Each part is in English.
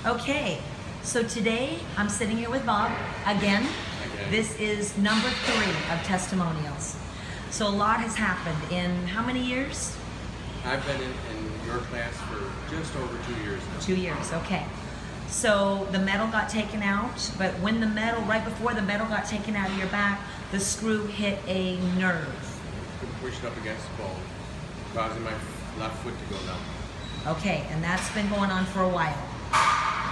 Okay, so today I'm sitting here with Bob again. This is number 3 of testimonials. So a lot has happened in how many years? I've been in your class for just over 2 years now. 2 years, okay. So the metal got taken out, but when the metal, right before the metal got taken out of your back, the screw hit a nerve. Pushed up against the bone, causing my left foot to go numb. Okay, and that's been going on for a while.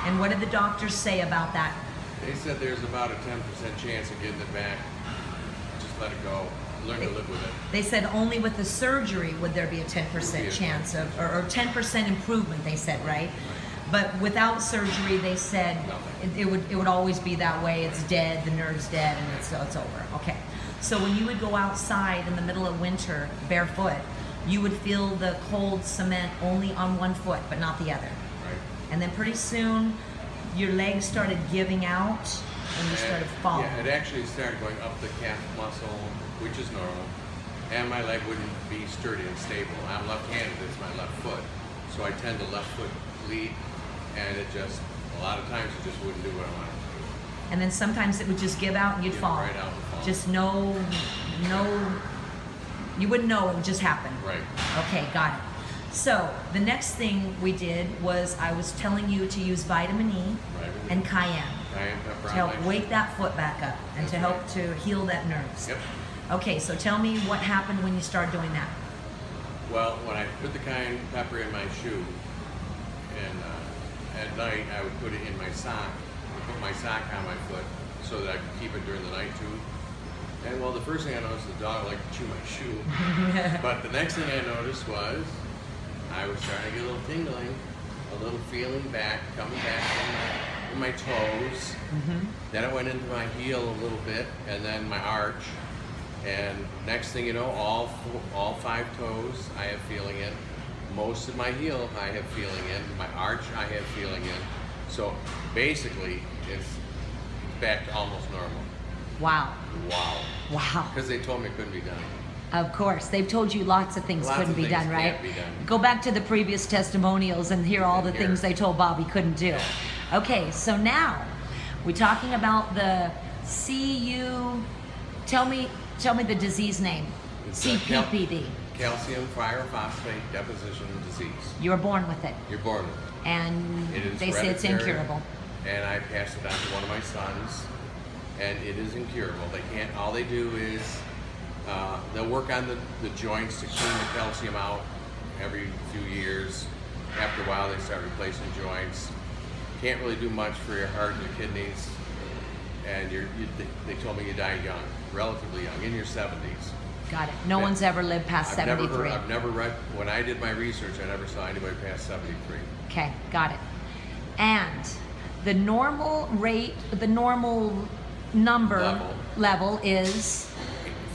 And what did the doctors say about that? They said there's about a 10% chance of getting it back. Just let it go. Learn to live with it. They said only with the surgery would there be a 10% chance of, or 10% improvement, they said, right? But without surgery, they said it would always be that way. It's dead, the nerve's dead, and it's over. Okay. So when you would go outside in the middle of winter barefoot, you would feel the cold cement only on one foot, but not the other. Right. And then pretty soon, your legs started giving out, and you started falling. Yeah, it actually started going up the calf muscle, which is normal, and my leg wouldn't be sturdy and stable. I'm left-handed, it's my left foot, so I tend to left foot lead, and it just, a lot of times it just wouldn't do what I wanted to do. And then sometimes it would just give out and you'd fall. Right out and fall. Just no, you wouldn't know, it would just happen. Right. Okay, got it. So the next thing we did was I was telling you to use vitamin E and cayenne to help wake that foot back up and to help to heal that nerves. Yep. Okay, so tell me what happened when you started doing that. Well, when I put the cayenne pepper in my shoe, and at night I would put it in my sock, put my sock on my foot so that I could keep it during the night too. And well, the first thing I noticed, the dog liked to chew my shoe. But the next thing I noticed was I was starting to get a little tingling, a little feeling back, coming back in my toes. Then it went into my heel a little bit, and then my arch. And next thing you know, all 5 toes I have feeling in. Most of my heel I have feeling in. My arch I have feeling in. So basically, it's back to almost normal. Wow. Wow. Wow. Because they told me it couldn't be done. Of course. They've told you lots of things couldn't be done, right? Can't be done. Go back to the previous testimonials and hear all the things they told Bobby couldn't do. Okay, so now we're talking about the tell me the disease name. It's CPPD. Calcium pyrophosphate deposition disease. You were born with it. You're born with it. And they say it's hereditary, incurable. And I passed it on to one of my sons, and it is incurable. They can't, all they do is they'll work on the joints to clean the calcium out every few years. After a while, they start replacing joints. Can't really do much for your heart and your kidneys. And they told me you die young, relatively young, in your 70s. Got it. No one's ever lived past 73. I've never read, when I did my research, I never saw anybody past 73. Okay, got it. And the normal rate, the normal number level is?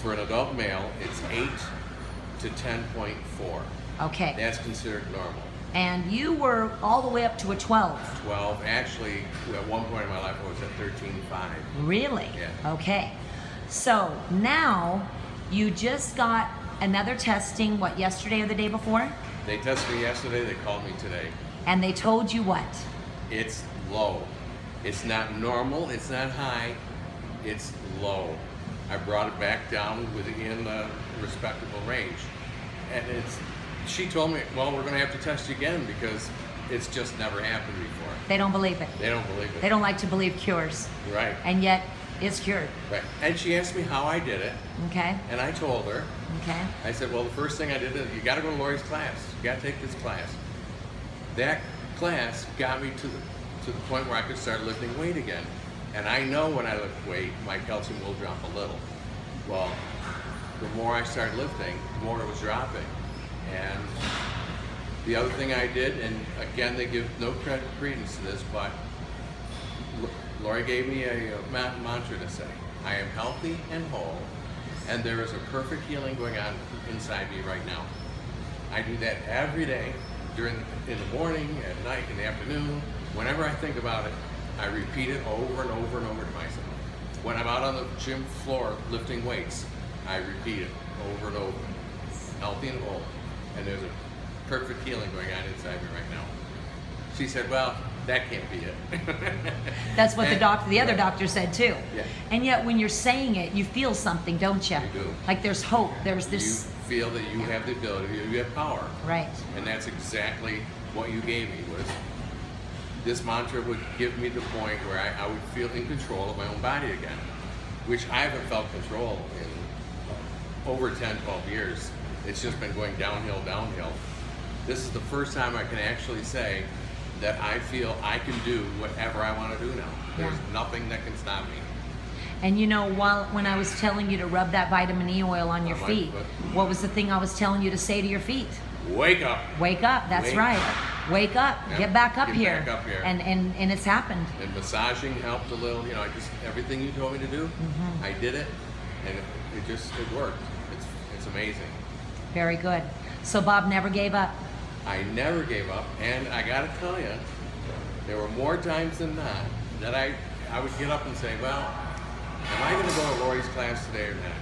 For an adult male, it's 8 to 10.4. Okay. That's considered normal. And you were all the way up to a 12. 12. Actually, at one point in my life, I was at 13.5. Really? Yeah. Okay. So now you just got another testing, what, yesterday or the day before? They tested me yesterday, they called me today. And they told you what? It's low. It's not normal, it's not high, it's low. I brought it back down within a respectable range. And she told me, well, we're going to have to test you again because it's just never happened before. They don't believe it. They don't believe it. They don't like to believe cures. Right. And yet, it's cured. Right. And she asked me how I did it. Okay. And I told her. Okay. I said, well, the first thing I did is, you got to go to Lorri's class. You got to take this class. That class got me to the point where I could start lifting weight again. And I know when I lift weight, my calcium will drop a little. Well, the more I started lifting, the more it was dropping. And the other thing I did, and again, they give no credence to this, but Lorri gave me a mantra to say, I am healthy and whole, and there is a perfect healing going on inside me right now. I do that every day, in the morning, at night, in the afternoon. Whenever I think about it, I repeat it over and over and over to myself. When I'm out on the gym floor lifting weights, I repeat it over and over. Healthy and whole. And there's a perfect healing going on inside me right now. She said, well, that can't be it. That's what the other doctor said too. Yeah. And yet when you're saying it, you feel something, don't you? You do. Like there's hope, there's this... You feel that you have the ability, you have power. Right. And that's exactly what you gave me, was this mantra would give me the point where I would feel in control of my own body again, which I haven't felt control in over 10, 12 years. It's just been going downhill, downhill. This is the first time I can actually say that I feel I can do whatever I want to do now. There's nothing that can stop me. And you know, when I was telling you to rub that vitamin E oil on your feet, what was the thing I was telling you to say to your feet? Wake up. Wake up, that's Wake right. up. Wake up, Yep. get back up Get here. back up here. And it's happened. And massaging helped a little, you know, everything you told me to do, I did it, and it worked. It's amazing. Very good. So Bob never gave up. I never gave up, and I gotta tell you, there were more times than not that I would get up and say, well, am I gonna go to Lorri's class today or not?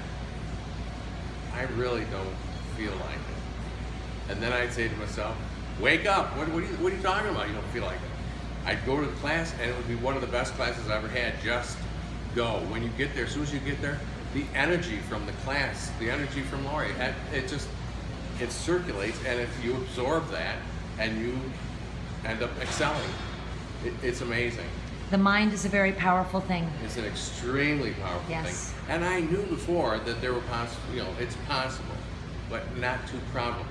I really don't feel like it. And then I'd say to myself, wake up, what are you talking about? You don't feel like it. I'd go to the class, and it would be one of the best classes I ever had. Just go. When you get there, as soon as you get there, the energy from the class, the energy from Lorri, it circulates, and you absorb that, and you end up excelling. It's amazing. The mind is a very powerful thing. It's an extremely powerful thing. And I knew before that there were it's possible, but not too probable.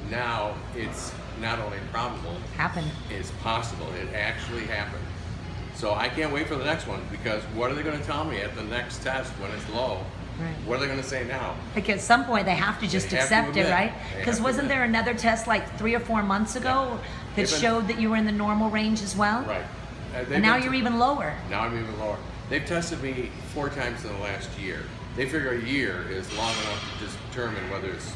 Now it's not only probable, Happened. it's possible. It actually happened. So I can't wait for the next one, because what are they going to tell me at the next test when it's low? Right. What are they going to say now? Like at some point they have to just They have to accept it, admit. right? They Because have to wasn't admit. there another test like 3 or 4 months ago that showed that you were in the normal range as well? Right. And now you're even lower. Now I'm even lower. They've tested me 4 times in the last year. They figure a year is long enough to determine whether it's,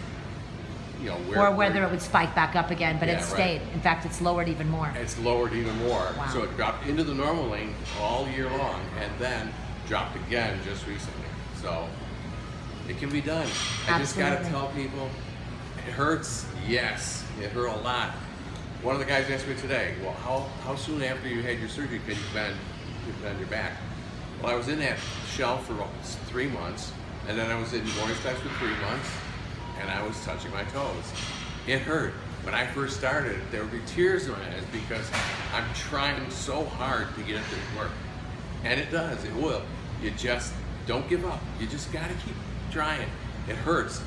Or whether it would spike back up again, but it stayed. Right. In fact, it's lowered even more. It's lowered even more. Wow. So it dropped into the normal lane all year long, and then dropped again just recently. So it can be done. I just got to tell people, it hurts. Yes, it hurt a lot. One of the guys asked me today, well, how soon after you had your surgery could you bend your back? Well, I was in that shell for 3 months, and then I was in Lorri's class for 3 months, and I was touching my toes. It hurt. When I first started, there would be tears in my eyes because I'm trying so hard to get it to work. And it does, it will. You just don't give up. You just gotta keep trying. It hurts.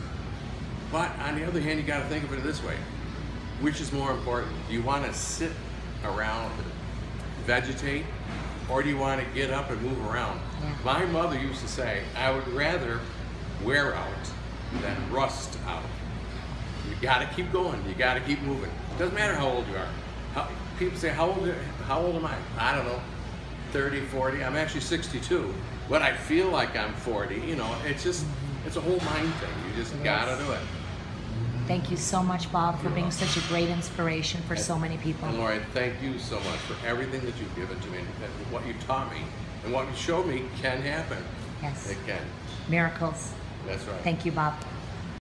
But on the other hand, you gotta think of it this way. Which is more important? Do you wanna sit around, vegetate, or do you wanna get up and move around? Yeah. My mother used to say, I would rather wear out than rust out. You gotta keep going, you gotta keep moving. Doesn't matter how old you are. People say, how old am I? I don't know, 30, 40, I'm actually 62, but I feel like I'm 40, it's a whole mind thing. You just gotta do it. Thank you so much, Bob, for being such a great inspiration for so many people. And Lorri, thank you so much for everything that you've given to me, and what you taught me, and what you showed me can happen. Yes. It can. Miracles. That's right. Thank you, Bob.